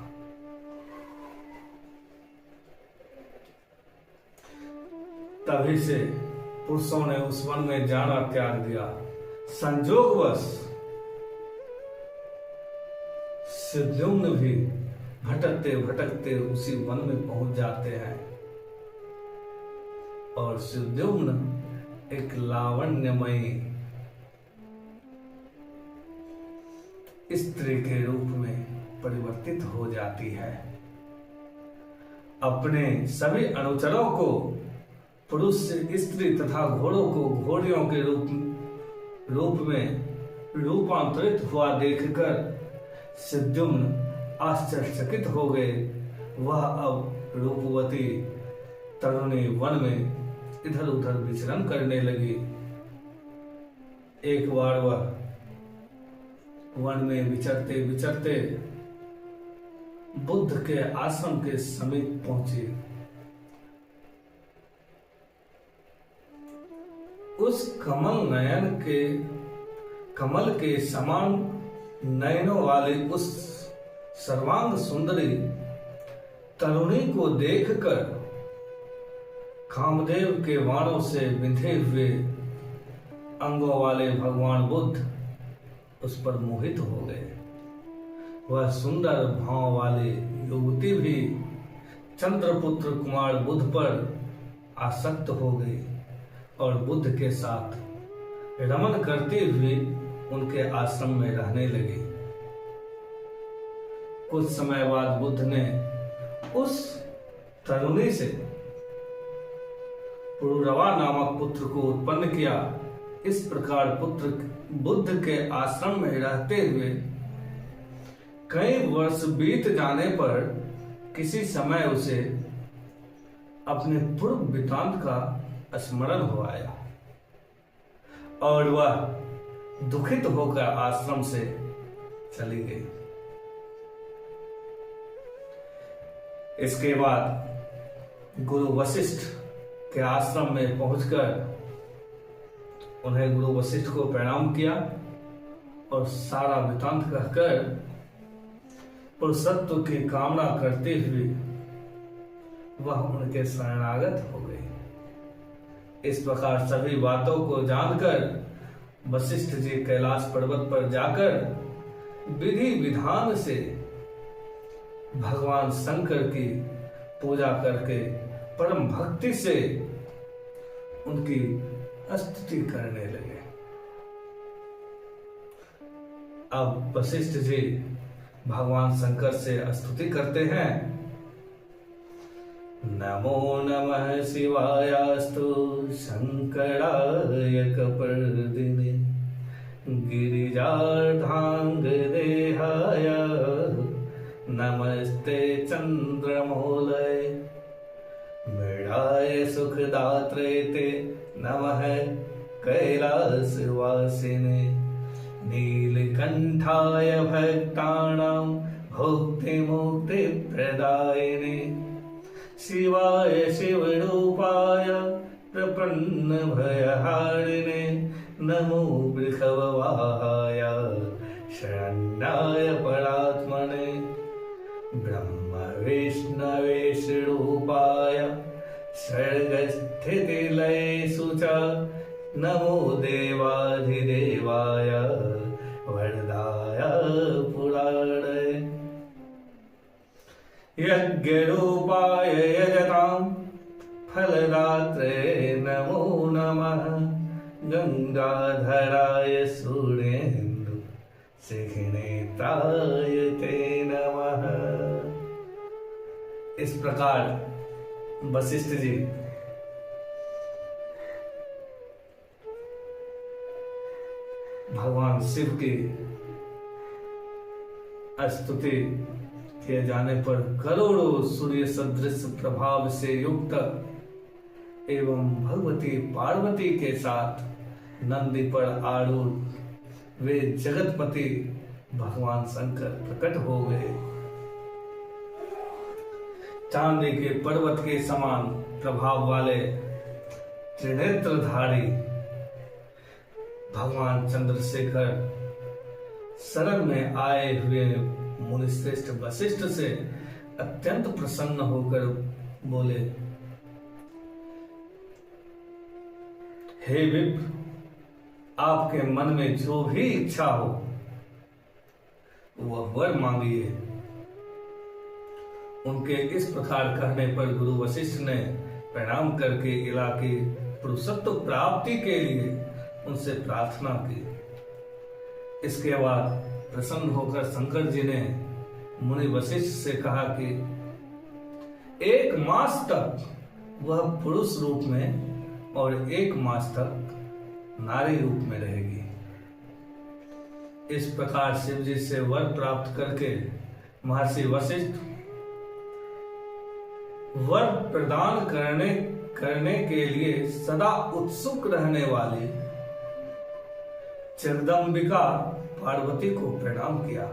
Speaker 1: तभी से पुरुषों ने उस वन में जाना त्याग दिया। संयोगवश सुद्युम्न भी भटकते भटकते उसी वन में पहुंच जाते हैं और सुद्युम्न एक लावण्यमयी स्त्री के रूप में परिवर्तित हो जाती है। अपने सभी अनुचरों को पुरुष से स्त्री तथा घोड़ों को घोड़ियों के रूप में रूपांतरित हुआ देखकर सुद्युम्न आश्चर्यचकित हो गए। वह अब रूपवती तरुणी वन में इधर उधर विचरण करने लगी। एक बार वह वन में विचरते विचरते बुद्ध के आश्रम के समीप पहुंची। उस कमल के समान नयनों वाली उस सर्वांग सुंदरी तरुणी को देखकर कामदेव के बाणों से बिंधे हुए अंगों वाले भगवान बुद्ध उस पर मोहित हो गए। वह सुंदर भाव वाली युवती भी चंद्रपुत्र कुमार बुद्ध पर आसक्त हो गई और बुद्ध के साथ रमन करते हुए उनके आश्रम में रहने लगी। कुछ समय बाद बुद्ध ने उस तरुणी से पुरुरवा नामक पुत्र को उत्पन्न किया। इस प्रकार पुत्र बुद्ध के आश्रम में रहते हुए कई वर्ष बीत जाने पर किसी समय उसे अपने पूर्व वृत्तांत का स्मरण हो आया और वह दुखित होकर आश्रम से चली गई। इसके बाद गुरु वशिष्ठ के आश्रम में पहुंचकर उन्हें गुरु वशिष्ठ को प्रणाम किया और सारा वृत्तांत कहकर पुरुषत्व की कामना करते हुए वह उनके शरणागत हो गए। इस प्रकार सभी बातों को जानकर वशिष्ठ जी कैलाश पर्वत पर जाकर विधि विधान से भगवान शंकर की पूजा करके परम भक्ति से उनकी स्तुति करने लगे। अब वशिष्ठ जी भगवान शंकर से स्तुति करते हैं। नमो नमः शिवायास्तु शंकराय कपर्दिने गिरिजार्धांग देहाय नमस्ते चंद्रमौलय मृडाय सुखदात्रे ते नमः कैलासवासिने नीलकंठाय भक्तानां भुक्ति मुक्ति प्रदायिने शिवाय शिवरूपाय प्रपन्न भयहारिणे नमो वृषभवाहाय शरण्याय परात्मने ब्रह्म विष्णवे रूपाय सर्गस्थितिलयेषु च नमो देवाधिदेवाय वरदाय पुराणय यज्ञरूपाय यजतां फलदात्रे नमो नमः गंगाधराय सूर्य शिखिनेत्रायते नमः। इस प्रकार वशिष्ठ जी भगवान शिव की स्तुति किए जाने पर करोड़ों सूर्य सदृश प्रभाव से युक्त एवं भगवती पार्वती के साथ नंदी पर आरूढ़ वे जगतपति भगवान शंकर प्रकट हो गए। चांदी के पर्वत के समान प्रभाव वाले त्रिनेत्रधारी भगवान चंद्रशेखर शरण में आए हुए मुनिश्रेष्ठ वशिष्ठ से अत्यंत प्रसन्न होकर बोले, हे विप्र, आपके मन में जो भी इच्छा हो वह वर मांगिए। उनके इस प्रकार कहने पर गुरु वशिष्ठ ने प्रणाम करके इलाके पुरुषत्व प्राप्ति के लिए उनसे प्रार्थना की। इसके बाद प्रसन्न होकर शंकर जी ने मुनि वशिष्ठ से कहा कि 1 मास तक वह पुरुष रूप में और 1 मास तक नारी रूप में रहेगी। इस प्रकार शिव जी से वर प्राप्त करके महर्षि वशिष्ठ वर प्रदान करने के लिए सदा उत्सुक रहने वाली जगदम्बिका पार्वती को प्रणाम किया।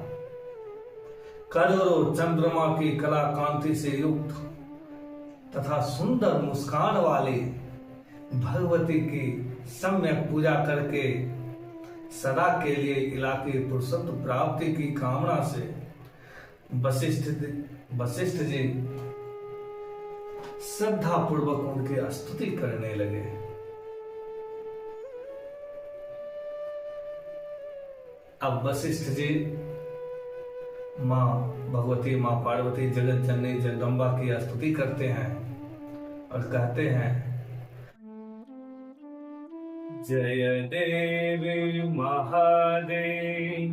Speaker 1: करोड़ों चंद्रमा की कला कांति से युक्त तथा सुंदर मुस्कान वाली भगवती की सम्यक पूजा करके सदा के लिए इलाके पुरुषत्व प्राप्ति की कामना से वशिष्ठ जी श्रद्धा पूर्वक उनकी स्तुति करने लगे। अब वशिष्ठ जी माँ भगवती, माँ पार्वती, जगत जननी जगदम्बा की स्तुति करते हैं और कहते हैं, जय देवी महादेव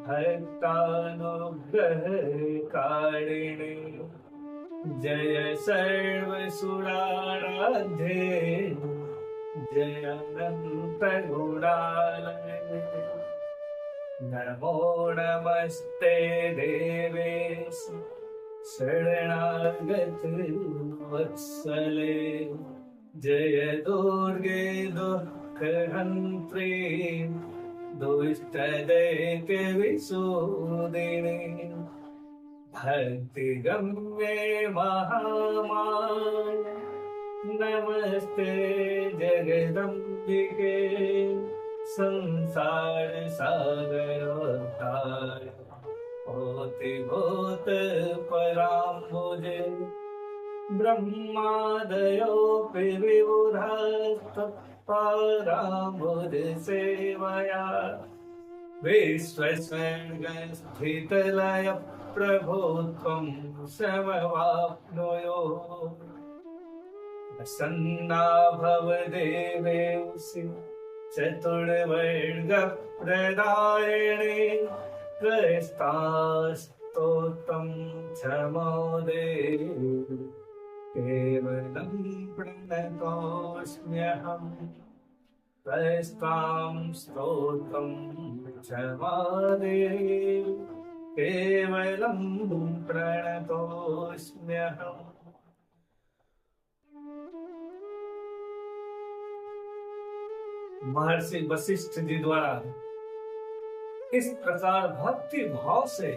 Speaker 1: भक्तानुग्रह कारिणी, जय सर्व सुराराध्ये, जय अनंत गुणालय, नमो नमस्ते देवेश शरणागत वत्सले, जय दुर्गे दुःख हन्त्री, दुष्ट दैत्य विशोदिनी, भक्ति गम्ये महामाय, नमस्ते जगदम्बिके, संसार सागर उद्धार, होति भूत पराम्बुजे, ब्रह्मादयोऽपि विबुधास्तत्पराम्बुज सेवया, विश्वस्वर्गस्थितलय प्रभो त्वं समवाप्नुयो, प्रसन्ना भव देवेशि चतुर्वर्ग प्रदायिने, त्रयस्तास्तोत्रं क्षमोदेव, केवलं प्रणतोऽस्म्यहम्, त्रयस्तां स्तोत्रं क्षमादेव, केवलं प्रणतोऽस्म्यहम्। महर्षि वशिष्ठ जी द्वारा इस प्रकार भक्ति भाव से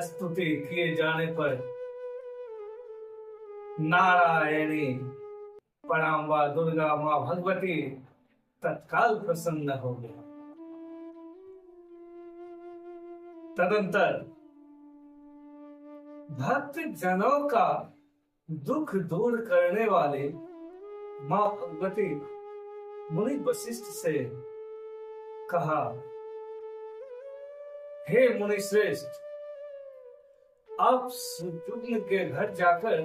Speaker 1: स्तुति किए जाने पर नारायणी पराम्बा दुर्गा मां भगवती तत्काल प्रसन्न हो गई। तदंतर भक्त जनों का दुख दूर करने वाले मां भगवती मुनि वशिष्ठ से कहा, हे मुनि श्रेष्ठ, आप सद्युम्न के घर जाकर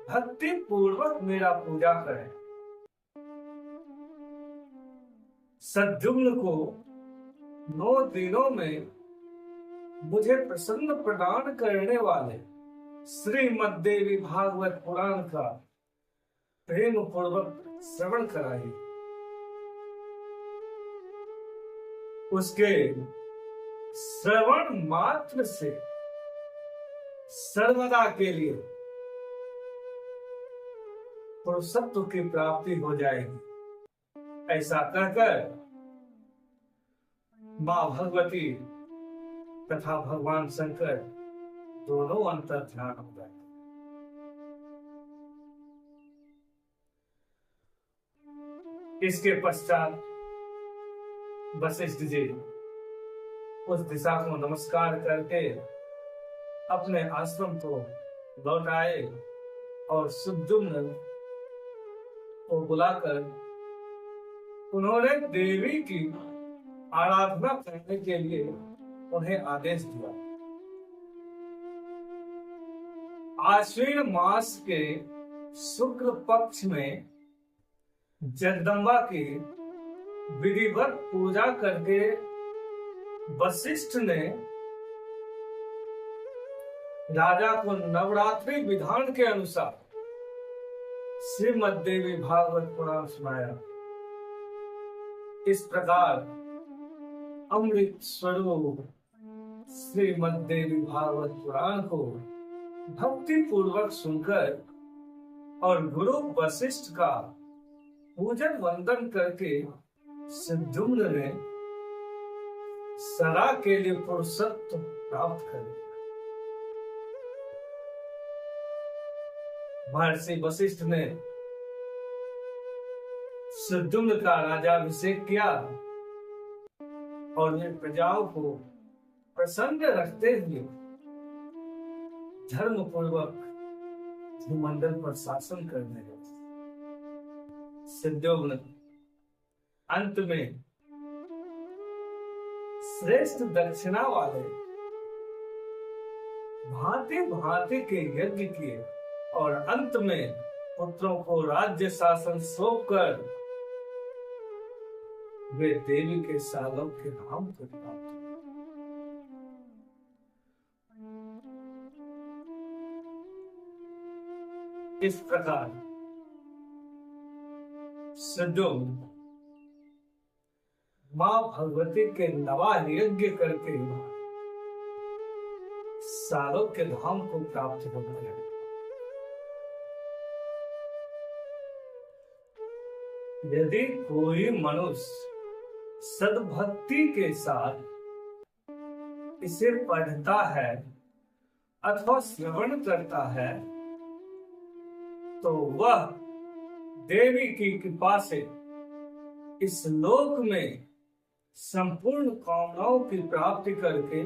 Speaker 1: भक्ति पूर्वक मेरा पूजा करें। सद्युम्न को 9 दिनों में मुझे प्रसन्न प्रदान करने वाले श्रीमद् देवी भागवत पुराण का प्रेम पूर्वक श्रवण कराइए। उसके श्रवण मात्र से सर्वदा के लिए पुरुषत्व की प्राप्ति हो जाएगी। ऐसा कहकर मां भगवती तथा भगवान शंकर दोनों अंतर ध्यान हो गए। इसके पश्चात वशिष्ठ जी उस दिशा को नमस्कार करके अपने आश्रम को लौट आए और सुद्युम्न को बुलाकर उन्होंने देवी की आराधना करने के लिए उन्हें आदेश दिया। आश्विन मास के शुक्ल पक्ष में जगदम्बा की विधिवत पूजा करके वशिष्ठ ने राजा को नवरात्रि विधान के अनुसार श्रीमद् देवी भागवत पुराण सुनाया। इस प्रकार अमृत स्वरूप श्रीमद् देवी भागवत पुराण को भक्ति पूर्वक सुनकर और गुरु वशिष्ठ का पूजन वंदन करके सुद्युम्न ने सदा के लिए पुरुषत्व प्राप्त कर लिया। महर्षि वशिष्ठ ने सुद्युम्न का राजाभिषेक किया और वे प्रजाओं को प्रसन्न रखते हुए धर्म पूर्वक भूमंडल पर शासन करने लगे। सुद्युम्न अंत में श्रेष्ठ दक्षिणा वाले भांति भांति के यज्ञ किए और अंत में पुत्रों को राज्य शासन सौंपकर वे देवी के सालोक्य धाम को प्राप्त हुए। इस प्रकार सुद्युम्न मां भगवती के नवाह यज्ञ करके सालोक्य धाम को प्राप्त हो गए। यदि कोई मनुष्य सद्भक्ति के साथ इसे पढ़ता है अथवा श्रवण करता है तो वह देवी की कृपा से इस लोक में संपूर्ण कामनाओं की प्राप्ति करके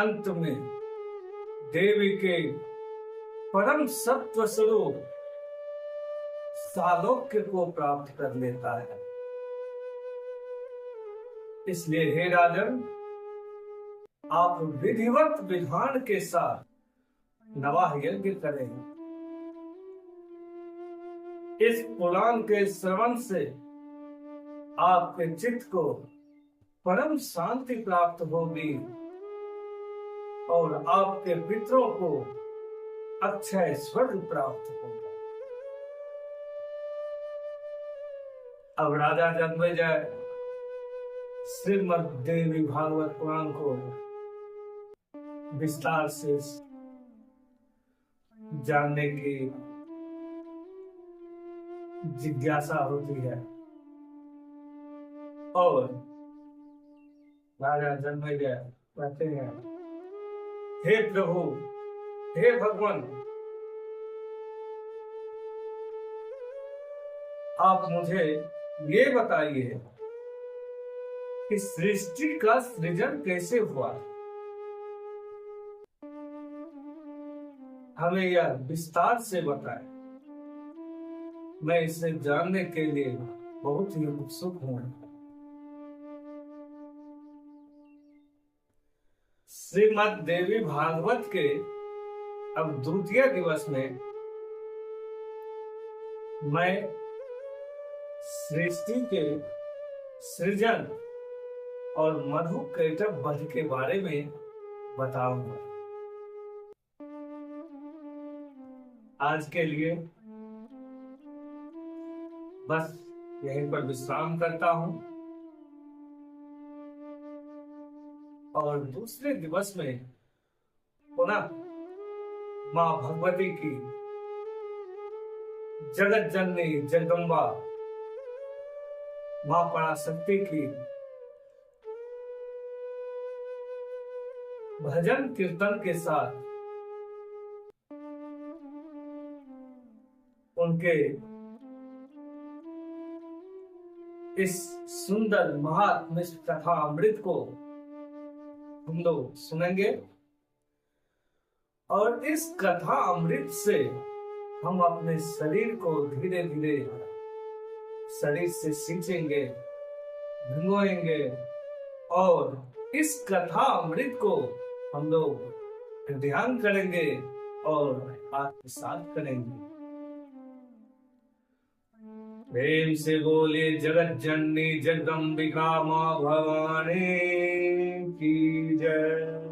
Speaker 1: अंत में देवी के परम सत्व स्वरूप सालोक्य को प्राप्त कर लेता है। इसलिए हे राजन, आप विधिवत विधान के साथ नवाह यज्ञ करें। इस पुराण के श्रवण से आपके चित्त को परम शांति प्राप्त होगी और आपके पितरों को अक्षय स्वर्ग प्राप्त होगा। अब राजा जन्मेजय श्रीमद् देवी भागवत पुराण को विस्तार से जानने की जिज्ञासा होती है और राजा जन्मेजय कहते हैं, हे प्रभु, हे भगवान, आप मुझे ये बताइए कि सृष्टि का सृजन कैसे हुआ। हमें यह विस्तार से बताएं। मैं इसे जानने के लिए बहुत ही उत्सुक हूं। श्रीमद् देवी भागवत के अब द्वितीय दिवस में मैं सृष्टि के सृजन और मधु कैटभ वध के बारे में बताऊंगा। आज के लिए बस यहीं पर विश्राम करता हूं और दूसरे दिवस में पुनः मां भगवती की, जगत जननी जगदम्बा मां पराशक्ति की भजन कीर्तन के साथ उनके इस सुंदर महात्म्य कथा अमृत को हम लोग सुनेंगे और इस कथा अमृत से हम अपने शरीर को धीरे धीरे शरीर से सींचेंगे, भिगोएंगे और इस कथा अमृत को हम लोग ध्यान करेंगे और आत्मसात करेंगे। प्रेम से बोले जगत जननी जगदम्बिका मां भवानी की जय।